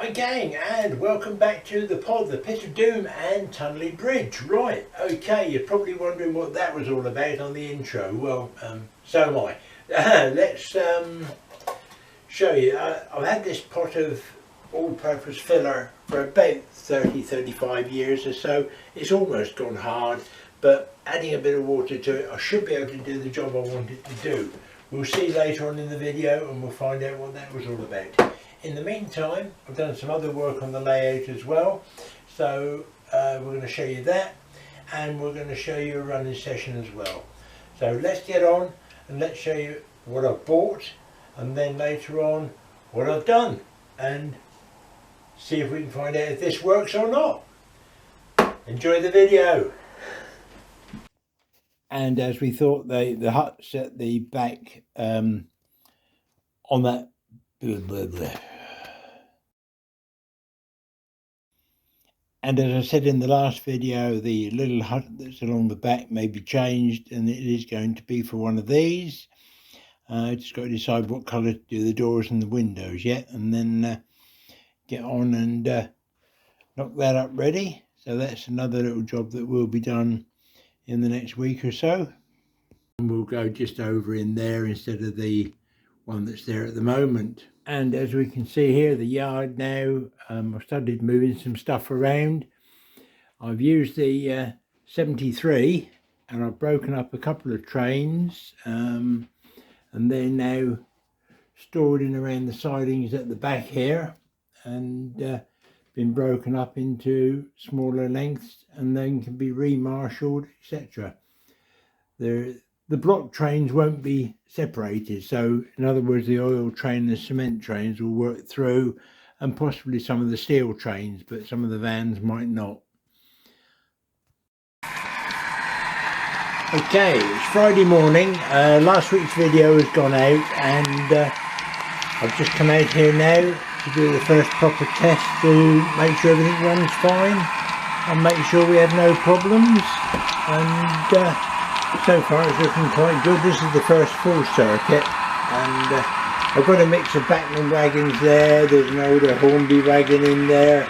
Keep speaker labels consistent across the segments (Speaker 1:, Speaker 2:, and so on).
Speaker 1: Hi gang, and welcome back to the pod, the Pit of Doom and Tonleigh Bridge. Right, okay, you're probably wondering what that was all about on the intro. Well, so am I. Let's show you. I've had this pot of all-purpose filler for about 30-35 years or so. It's almost gone hard, but adding a bit of water to it, I should be able to do the job I want it to do. We'll see later on in the video and we'll find out what that was all about. In the meantime, I've done some other work on the layout as well, so we're going to show you that, and we're going to show you a running session as well. So let's get on and let's show you what I've bought, and then later on what I've done, and see if we can find out if this works or not. Enjoy the video. And as we thought, the hut's at the back on that And as I said in the last video, the little hut that's along the back may be changed, and it is going to be for one of these. Just got to decide what colour to do the doors and the windows yet, and then get on and knock that up ready. So that's another little job that will be done in the next week or so. And we'll go just over in there instead of the one that's there at the moment. And as we can see here, the yard now, I've started moving some stuff around. I've used the 73 and I've broken up a couple of trains, and they're now stored in around the sidings at the back here, and been broken up into smaller lengths and then can be remarshalled, etc. The block trains won't be separated, so in other words the oil train and the cement trains will work through, and possibly some of the steel trains, but some of the vans might not. Okay, it's Friday morning. Last week's video has gone out, and I've just come out here now to do the first proper test to make sure everything runs fine and make sure we have no problems, and so far it's looking quite good. This is the first full circuit, and I've got a mix of Bachmann wagons there, there's an older Hornby wagon in there,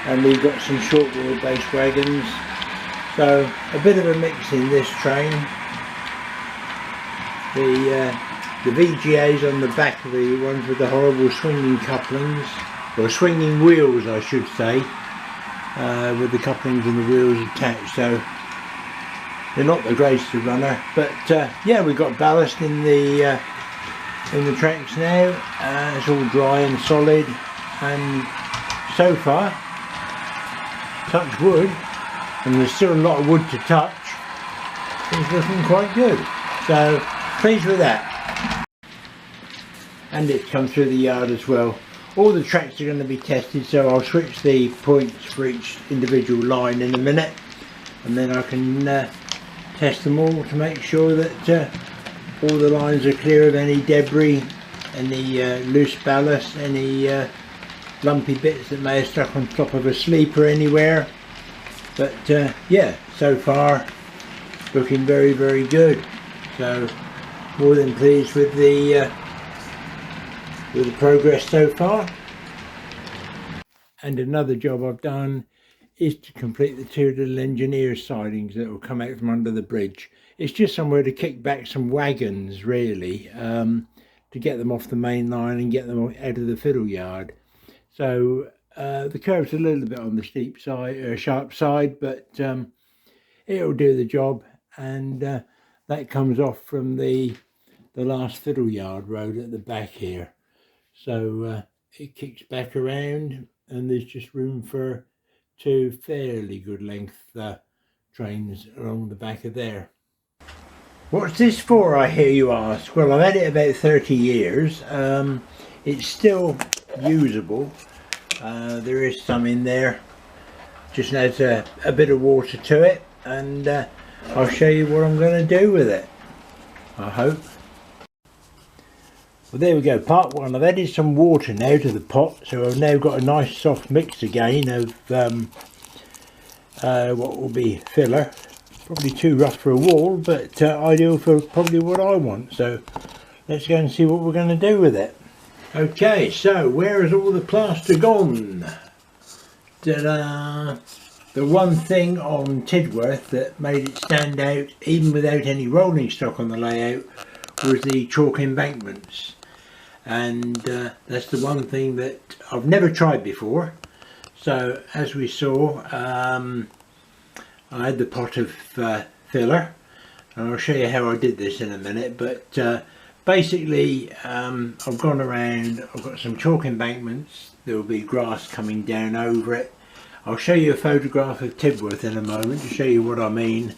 Speaker 1: and we've got some short wheelbase wagons, so a bit of a mix in this train. The VGAs on the back of the ones with the horrible swinging couplings, or swinging wheels I should say, with the couplings and the wheels attached, so they're not the greatest runner, but yeah, we've got ballast in the tracks now. It's all dry and solid, and so far, touch wood, and there's still a lot of wood to touch, it's looking quite good, so pleased with that. And it's come through the yard as well. All the tracks are going to be tested, so I'll switch the points for each individual line in a minute, and then I can test them all to make sure that all the lines are clear of any debris, any loose ballast, any lumpy bits that may have stuck on top of a sleeper anywhere. But yeah, so far looking very, very good. So more than pleased with the progress so far. And another job I've done is to complete the two little engineer sidings that will come out from under the bridge. It's just somewhere to kick back some wagons really, to get them off the main line and get them out of the fiddle yard. So the curve's a little bit on the steep side, sharp side, but it'll do the job, and that comes off from the last fiddle yard road at the back here. So it kicks back around, and there's just room for two fairly good length trains along the back of there. What's this for, I hear you ask? Well, I've had it about 30 years. It's still usable. There is some in there. Just adds a bit of water to it, and I'll show you what I'm going to do with it, I hope. Well, there we go, part one. I've added some water now to the pot, so I've now got a nice soft mix again of what will be filler. Probably too rough for a wall, but ideal for probably what I want. So let's go and see what we're going to do with it. Okay, so where has all the plaster gone? Ta-da! The one thing on Tidworth that made it stand out, even without any rolling stock on the layout, was the chalk embankments. And that's the one thing that I've never tried before. So as we saw, I had the pot of filler, and I'll show you how I did this in a minute, but basically I've gone around, I've got some chalk embankments, there will be grass coming down over it. I'll show you a photograph of Tidworth in a moment to show you what I mean.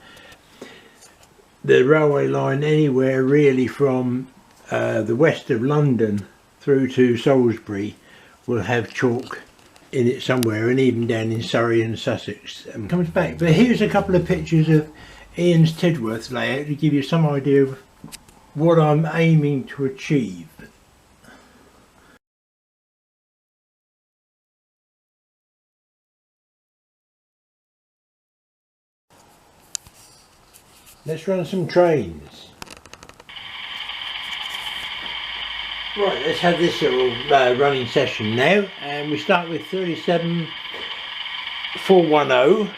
Speaker 1: The railway line anywhere really from the west of London through to Salisbury will have chalk in it somewhere, and even down in Surrey and Sussex comes back. But here's a couple of pictures of Ian's Tidworth layout to give you some idea of what I'm aiming to achieve. Let's run some trains. Right, let's have this little running session now, and we start with 37410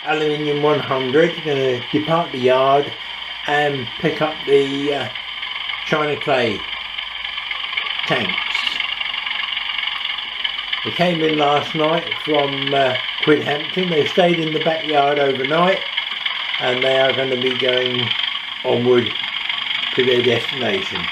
Speaker 1: aluminium 100. Going to depart the yard and pick up the china clay tanks. They came in last night from Quidhampton. They stayed in the backyard overnight, and they are going to be going onward to their destination.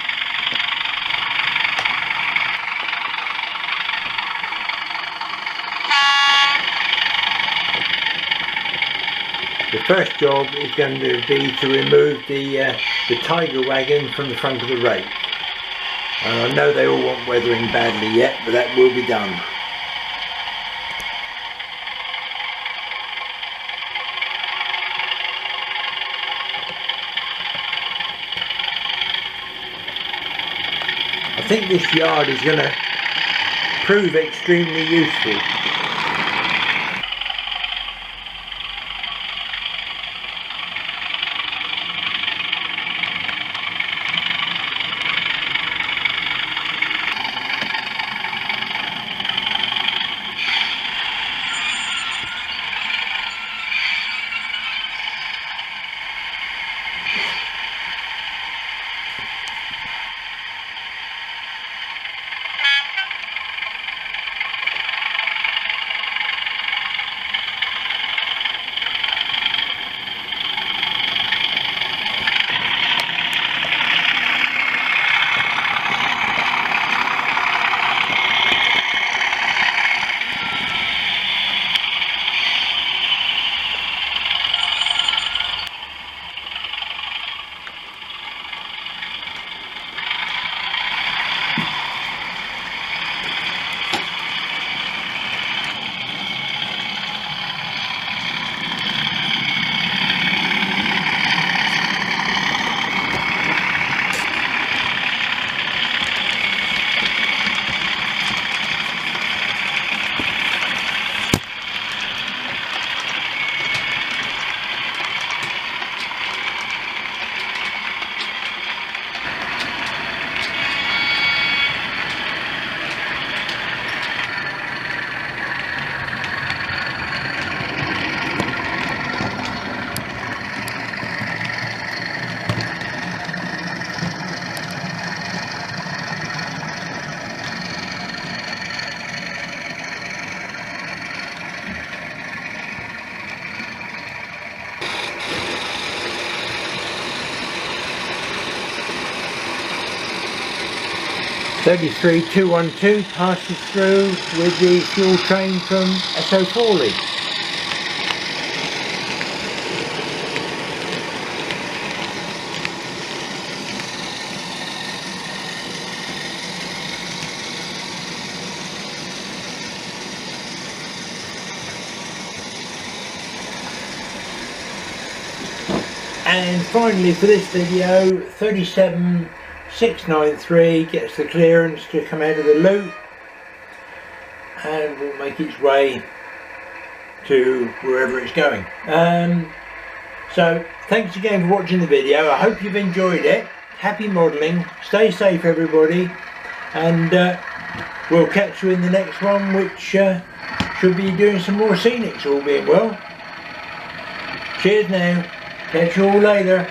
Speaker 1: The first job is going to be to remove the tiger wagon from the front of the rake. And I know they all want weathering badly yet, but that will be done. I think this yard is going to prove extremely useful. (33212) passes through with the fuel train from Tonleigh. And finally for this video, 37693 gets the clearance to come out of the loop and will make its way to wherever it's going. So thanks again for watching the video. I hope you've enjoyed it. Happy modelling, stay safe everybody, and we'll catch you in the next one, which should be doing some more scenics, albeit well. Cheers now, catch you all later.